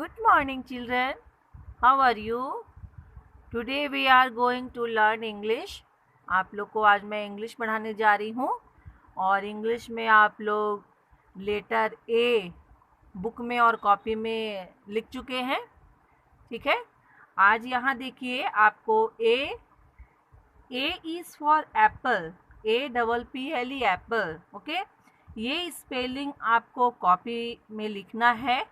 Good morning, children. How are you? Today we are going to learn English. आप लोग को आज मैं इंग्लिश पढ़ाने जा रही हूँ और इंग्लिश में आप लोग लेटर ए बुक में और कॉपी में लिख चुके हैं, ठीक है। आज यहाँ देखिए आपको A is for Apple, APPLE Apple, okay. ये स्पेलिंग आपको कॉपी में लिखना है।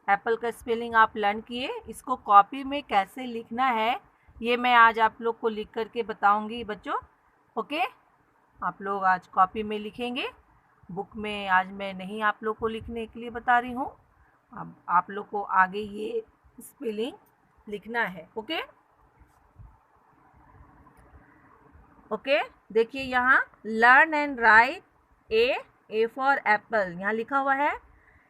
एप्पल का स्पेलिंग आप लर्न किए, इसको कॉपी में कैसे लिखना है ये मैं आज आप लोग को लिख करके बताऊंगी बच्चों, ओके। आप लोग आज कॉपी में लिखेंगे, बुक में आज मैं नहीं आप लोग को लिखने के लिए बता रही हूँ। अब आप लोग को आगे ये स्पेलिंग लिखना है, ओके। ओके, देखिए यहाँ learn and right A for Apple, यहाँ लिखा हुआ है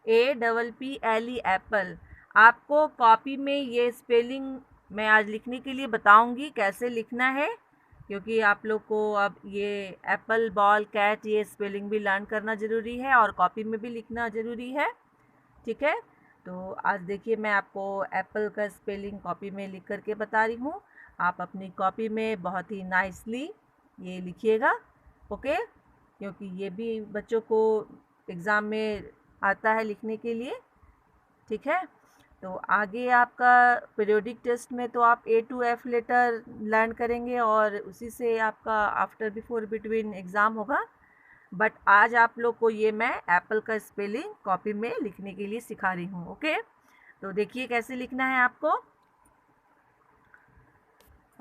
APPLE एप्पल। आपको कॉपी में ये स्पेलिंग मैं आज लिखने के लिए बताऊंगी कैसे लिखना है, क्योंकि आप लोग को अब ये एप्पल, बॉल, कैट ये स्पेलिंग भी लर्न करना ज़रूरी है और कॉपी में भी लिखना ज़रूरी है, ठीक है। तो आज देखिए मैं आपको एप्पल का स्पेलिंग कॉपी में लिख करके बता रही हूँ। आप अपनी कॉपी में बहुत ही नाइसली ये लिखिएगा, ओके, क्योंकि ये भी बच्चों को एग्ज़ाम में आता है लिखने के लिए, ठीक है। तो आगे आपका पीरियोडिक टेस्ट में तो आप A to F letter learn करेंगे और उसी से आपका आफ्टर, बिफोर, बिटवीन एग्ज़ाम होगा। बट आज आप लोग को ये मैं एप्पल का स्पेलिंग कॉपी में लिखने के लिए सिखा रही हूँ, ओके। तो देखिए कैसे लिखना है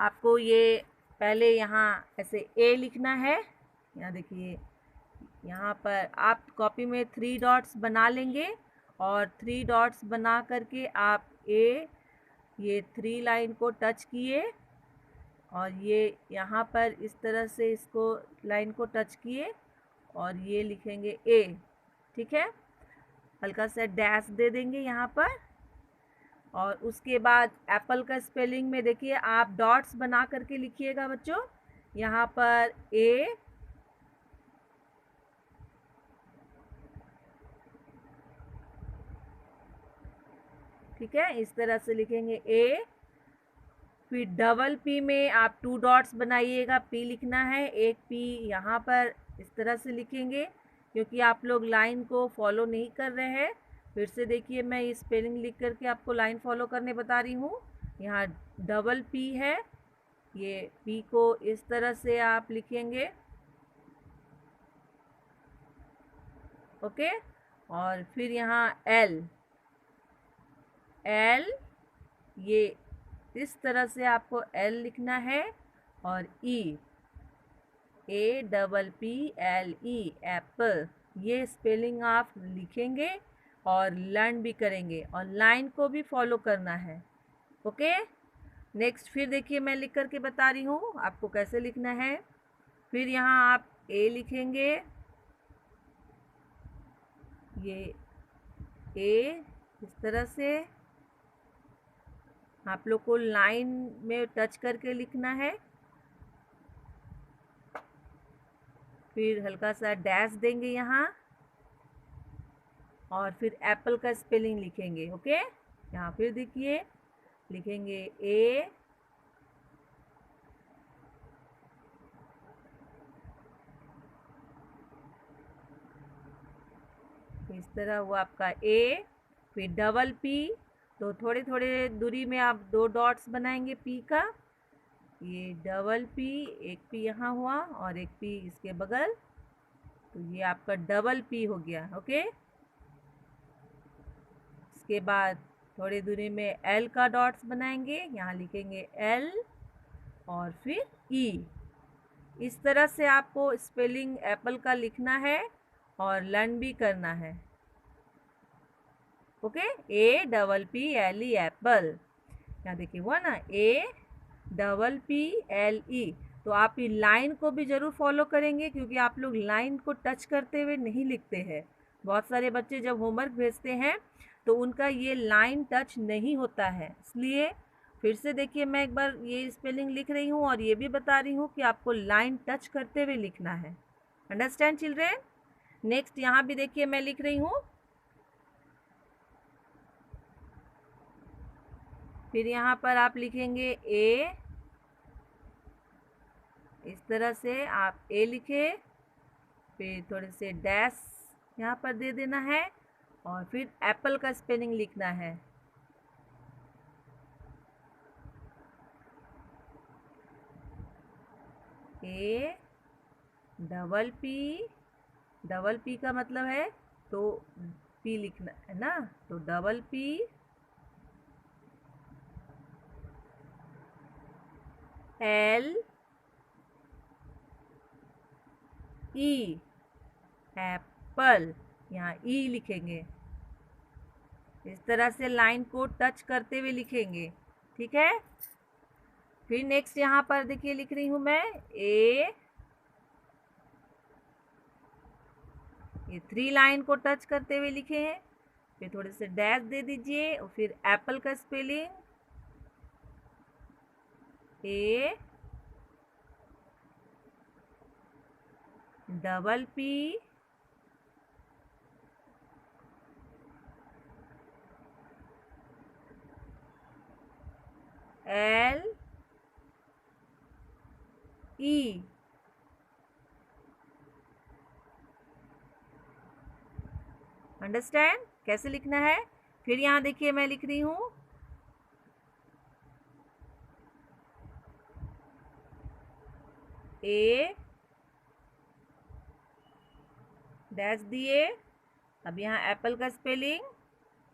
आपको ये पहले यहाँ ऐसे ए लिखना है। यहाँ देखिए, यहाँ पर आप कॉपी में 3 डॉट्स बना लेंगे और 3 डॉट्स बना करके आप ये 3 लाइन को टच किए और ये यहाँ पर इस तरह से इसको लाइन को टच किए और ये लिखेंगे ए, ठीक है। हल्का सा डैश दे देंगे यहाँ पर और उसके बाद एप्पल का स्पेलिंग में देखिए आप डॉट्स बना करके लिखिएगा बच्चों। यहाँ पर ए, ठीक है, इस तरह से लिखेंगे ए। फिर डबल पी में आप 2 डॉट्स बनाइएगा, पी लिखना है, एक पी यहाँ पर इस तरह से लिखेंगे, क्योंकि आप लोग लाइन को फॉलो नहीं कर रहे हैं। फिर से देखिए मैं ये स्पेलिंग लिख करके आपको लाइन फॉलो करने बता रही हूँ। यहाँ डबल पी है, ये पी को इस तरह से आप लिखेंगे, ओके। और फिर यहाँ एल ये इस तरह से आपको एल लिखना है और APPLE एप्पल, ये स्पेलिंग आप लिखेंगे और लर्न भी करेंगे और लाइन को भी फॉलो करना है, ओके। नेक्स्ट फिर देखिए मैं लिख करके बता रही हूँ आपको कैसे लिखना है। फिर यहाँ आप ए लिखेंगे, ये ए इस तरह से आप लोग को लाइन में टच करके लिखना है। फिर हल्का सा डैश देंगे यहाँ और फिर एप्पल का स्पेलिंग लिखेंगे, ओके। यहाँ फिर देखिए लिखेंगे ए, इस तरह हुआ आपका ए। फिर डबल पी, तो थोड़े थोड़े दूरी में आप 2 डॉट्स बनाएंगे पी का, ये डबल पी, एक पी यहाँ हुआ और एक पी इसके बगल, तो ये आपका डबल पी हो गया, ओके। इसके बाद थोड़ी दूरी में एल का डॉट्स बनाएंगे, यहाँ लिखेंगे एल और फिर ई। इस तरह से आपको स्पेलिंग एप्पल का लिखना है और लर्न भी करना है, ओके। APPLE एप्पल, यहाँ देखिए हुआ ना APPLE। तो आप ये लाइन को भी ज़रूर फॉलो करेंगे, क्योंकि आप लोग लाइन को टच करते हुए नहीं लिखते हैं। बहुत सारे बच्चे जब होमवर्क भेजते हैं तो उनका ये लाइन टच नहीं होता है, इसलिए फिर से देखिए मैं एक बार ये स्पेलिंग लिख रही हूँ और ये भी बता रही हूँ कि आपको लाइन टच करते हुए लिखना है। Understand children? नेक्स्ट यहाँ भी देखिए मैं लिख रही हूँ फिर यहाँ पर आप लिखेंगे ए, इस तरह से आप ए लिखे, फिर थोड़े से डैश यहाँ पर दे देना है और फिर एप्पल का स्पेलिंग लिखना है। ए डबल पी का मतलब है तो पी लिखना है ना, तो double P L E, Apple, यहाँ ई लिखेंगे। इस तरह से लाइन को टच करते हुए लिखेंगे, ठीक है। फिर नेक्स्ट यहाँ पर देखिए लिख रही हूँ मैं ए, ये 3 लाइन को टच करते हुए लिखे हैं, फिर थोड़े से डैश दे दीजिए और फिर एप्पल का spelling A double P L E, understand कैसे लिखना है। फिर यहाँ देखिए मैं लिख रही हूँ ए डैश दिए, अब यहाँ एप्पल का स्पेलिंग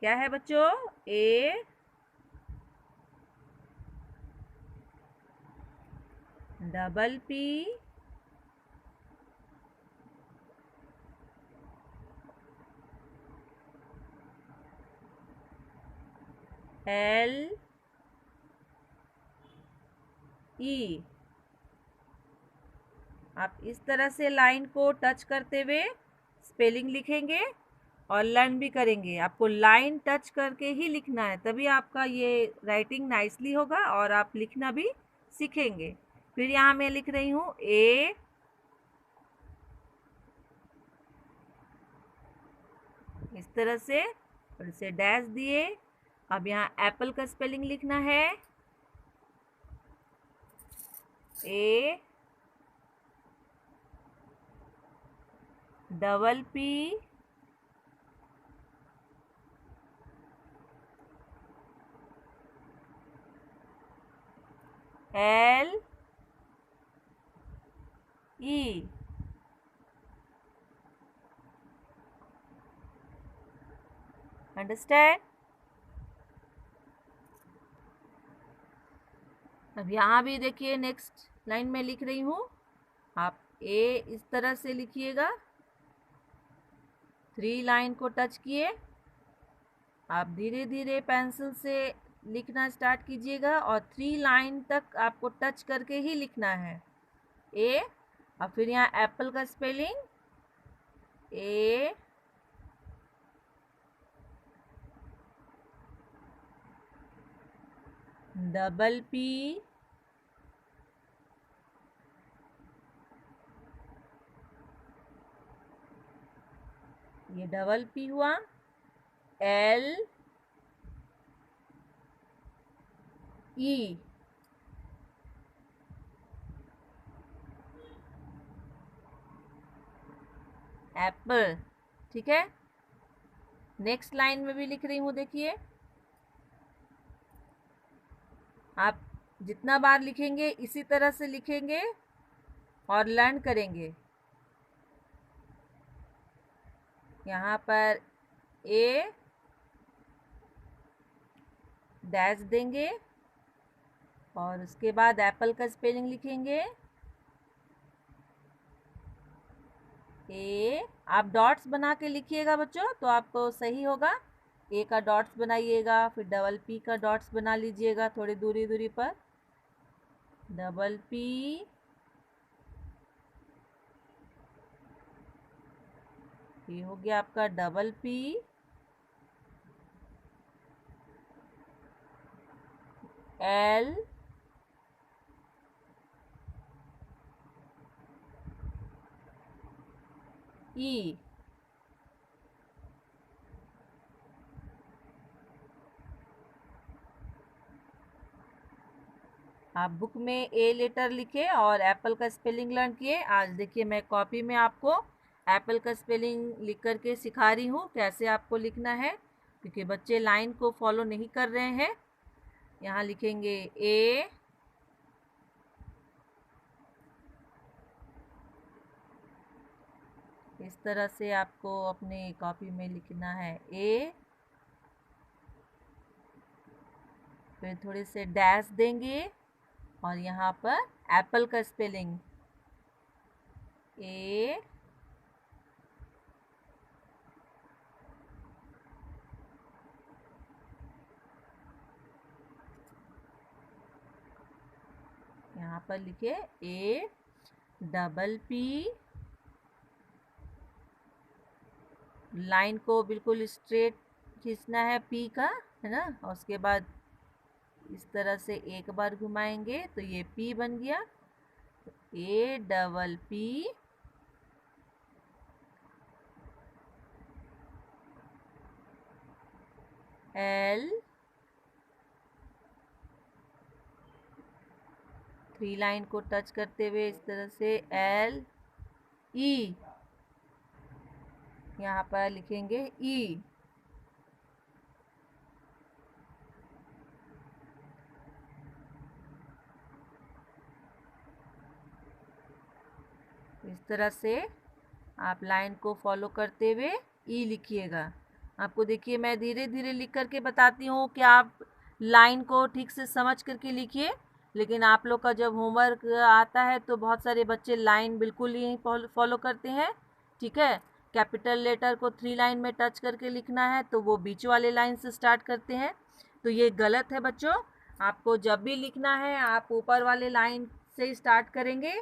क्या है बच्चों, A double P L E. आप इस तरह से लाइन को टच करते हुए स्पेलिंग लिखेंगे और लर्न भी करेंगे। आपको लाइन टच करके ही लिखना है, तभी आपका ये राइटिंग नाइसली होगा और आप लिखना भी सीखेंगे। फिर यहाँ मैं लिख रही हूँ ए, इस तरह से और इसे डैश दिए। अब यहाँ एप्पल का स्पेलिंग लिखना है A double P L E, understand. अब यहाँ भी देखिए नेक्स्ट लाइन में लिख रही हूँ, आप ए इस तरह से लिखिएगा, 3 लाइन को टच किए, आप धीरे धीरे पेंसिल से लिखना स्टार्ट कीजिएगा और 3 लाइन तक आपको टच करके ही लिखना है ए। और फिर यहाँ एप्पल का स्पेलिंग ए डबल पी ये डबल पी हुआ, एल ई, एप्पल, ठीक है। नेक्स्ट लाइन में भी लिख रही हूँ, देखिए आप जितना बार लिखेंगे इसी तरह से लिखेंगे और लर्न करेंगे। यहाँ पर ए डैश देंगे और उसके बाद एप्पल का स्पेलिंग लिखेंगे ए। आप डॉट्स बना के लिखिएगा बच्चों तो आपको सही होगा। ए का डॉट्स बनाइएगा, फिर डबल पी का डॉट्स बना लीजिएगा थोड़ी दूरी दूरी पर, डबल पी ये हो गया आपका डबल पी एल ई, आप बुक में ए लेटर लिखे और एप्पल का स्पेलिंग लर्न किए। आज देखिए मैं कॉपी में आपको एप्पल का स्पेलिंग लिख करके सिखा रही हूँ कैसे आपको लिखना है, क्योंकि बच्चे लाइन को फॉलो नहीं कर रहे हैं। यहाँ लिखेंगे ए, इस तरह से आपको अपनी कॉपी में लिखना है ए, फिर थोड़े से डैश देंगे और यहाँ पर एप्पल का स्पेलिंग ए, यहाँ पर लिखे ए डबल पी, लाइन को बिल्कुल स्ट्रेट खींचना है पी का, है ना। और उसके बाद इस तरह से एक बार घुमाएंगे तो ये पी बन गया। A double P L, 3 line को टच करते हुए इस तरह से एल ई, यहाँ पर लिखेंगे ई। इस तरह से आप लाइन को फॉलो करते हुए ई लिखिएगा। आपको देखिए मैं धीरे धीरे लिख करके बताती हूँ कि आप लाइन को ठीक से समझ करके लिखिए। लेकिन आप लोग का जब होमवर्क आता है तो बहुत सारे बच्चे लाइन बिल्कुल ही फॉलो करते हैं, ठीक है। कैपिटल लेटर को 3 लाइन में टच करके लिखना है तो वो बीच वाले लाइन से स्टार्ट करते हैं, तो ये गलत है बच्चों। आपको जब भी लिखना है आप ऊपर वाले लाइन से स्टार्ट करेंगे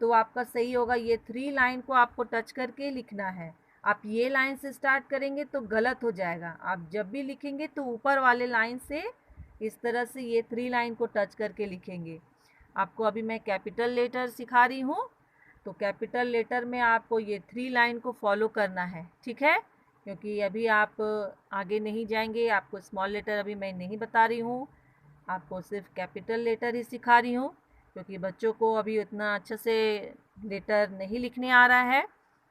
तो आपका सही होगा। ये 3 लाइन को आपको टच करके लिखना है। आप ये लाइन से स्टार्ट करेंगे तो गलत हो जाएगा। आप जब भी लिखेंगे तो ऊपर वाले लाइन से इस तरह से ये 3 लाइन को टच करके लिखेंगे। आपको अभी मैं कैपिटल लेटर सिखा रही हूँ, तो कैपिटल लेटर में आपको ये 3 लाइन को फॉलो करना है, ठीक है। क्योंकि अभी आप आगे नहीं जाएंगे, आपको स्मॉल लेटर अभी मैं नहीं बता रही हूँ, आपको सिर्फ कैपिटल लेटर ही सिखा रही हूँ। क्योंकि बच्चों को अभी उतना अच्छे से लेटर नहीं लिखने आ रहा है,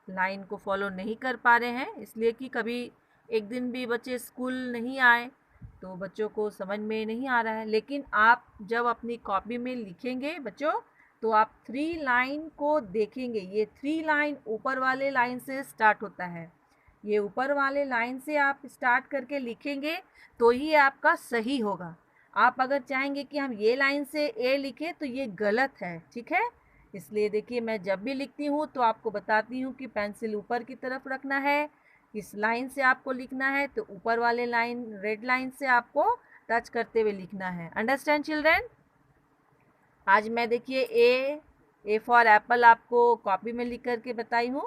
लाइन को फॉलो नहीं कर पा रहे हैं, इसलिए कि कभी एक दिन भी बच्चे स्कूल नहीं आए तो बच्चों को समझ में नहीं आ रहा है। लेकिन आप जब अपनी कॉपी में लिखेंगे बच्चों तो आप 3 लाइन को देखेंगे। ये 3 लाइन ऊपर वाले लाइन से स्टार्ट होता है। ये ऊपर वाले लाइन से आप स्टार्ट करके लिखेंगे तो ही आपका सही होगा। आप अगर चाहेंगे कि हम ये लाइन से ए लिखें तो ये गलत है, ठीक है। इसलिए देखिए मैं जब भी लिखती हूँ तो आपको बताती हूँ कि पेंसिल ऊपर की तरफ रखना है, इस लाइन से आपको लिखना है तो ऊपर वाले लाइन रेड लाइन से आपको टच करते हुए लिखना है। Understand children. आज मैं देखिए ए फॉर एप्पल आपको कॉपी में लिख करके बताई हूँ।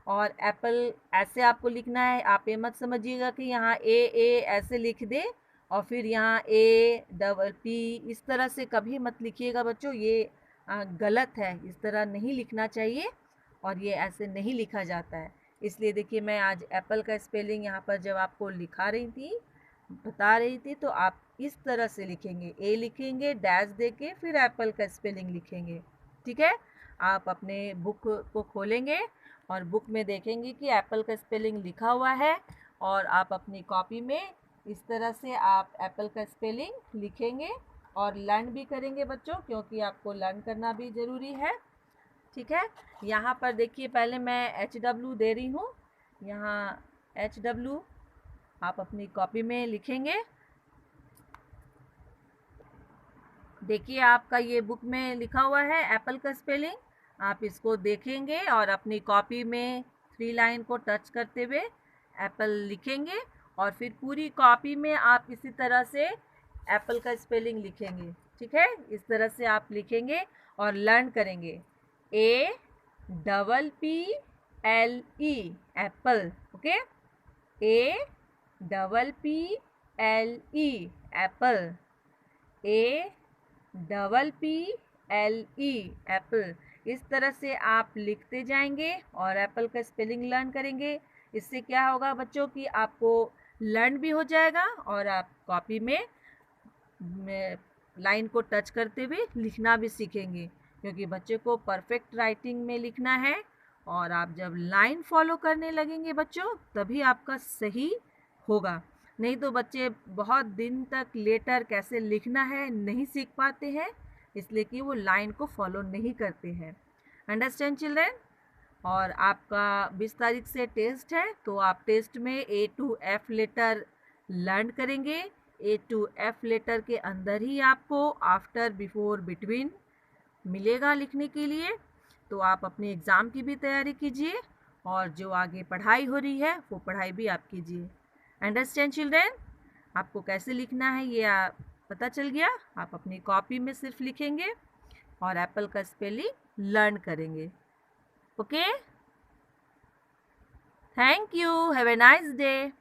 और एप्पल ऐसे आपको लिखना है, आप ये मत समझिएगा कि यहाँ ए ऐसे लिख दे और फिर यहाँ ए डबल पी इस तरह से कभी मत लिखिएगा बच्चों, ये गलत है। इस तरह नहीं लिखना चाहिए और ये ऐसे नहीं लिखा जाता है। इसलिए देखिए मैं आज एप्पल का स्पेलिंग यहाँ पर जब आपको लिखा रही थी, बता रही थी, तो आप इस तरह से लिखेंगे, ए लिखेंगे डैश देके फिर एप्पल का स्पेलिंग लिखेंगे, ठीक है। आप अपने बुक को खोलेंगे और बुक में देखेंगे कि एप्पल का स्पेलिंग लिखा हुआ है और आप अपनी कॉपी में इस तरह से आप एप्पल का स्पेलिंग लिखेंगे और लर्न भी करेंगे बच्चों, क्योंकि आपको लर्न करना भी ज़रूरी है, ठीक है। यहाँ पर देखिए पहले मैं HW दे रही हूँ, यहाँ HW आप अपनी कॉपी में लिखेंगे। देखिए आपका ये बुक में लिखा हुआ है एप्पल का स्पेलिंग, आप इसको देखेंगे और अपनी कॉपी में 3 लाइन को टच करते हुए एप्पल लिखेंगे और फिर पूरी कॉपी में आप इसी तरह से एप्पल का स्पेलिंग लिखेंगे, ठीक है। इस तरह से आप लिखेंगे और लर्न करेंगे। APPLE Apple, okay. APPLE Apple, APPLE Apple. इस तरह से आप लिखते जाएंगे और एप्पल का स्पेलिंग लर्न करेंगे। इससे क्या होगा बच्चों कि आपको लर्न भी हो जाएगा और आप कॉपी में लाइन को टच करते हुए लिखना भी सीखेंगे, क्योंकि बच्चे को परफेक्ट राइटिंग में लिखना है। और आप जब लाइन फॉलो करने लगेंगे बच्चों, तभी आपका सही होगा। नहीं तो बच्चे बहुत दिन तक लेटर कैसे लिखना है नहीं सीख पाते हैं, इसलिए कि वो लाइन को फॉलो नहीं करते हैं। Understand children? और आपका 20 तारीख से टेस्ट है, तो आप टेस्ट में A to F letter learn करेंगे। A to F लेटर के अंदर ही आपको आफ्टर, बिफोर, बिटवीन मिलेगा लिखने के लिए। तो आप अपने एग्ज़ाम की भी तैयारी कीजिए, और जो आगे पढ़ाई हो रही है वो पढ़ाई भी आप कीजिए। Understand children? आपको कैसे लिखना है ये पता चल गया। आप अपनी कॉपी में सिर्फ लिखेंगे और एप्पल का स्पेलिंग लर्न करेंगे। Okay, thank you, have a nice day.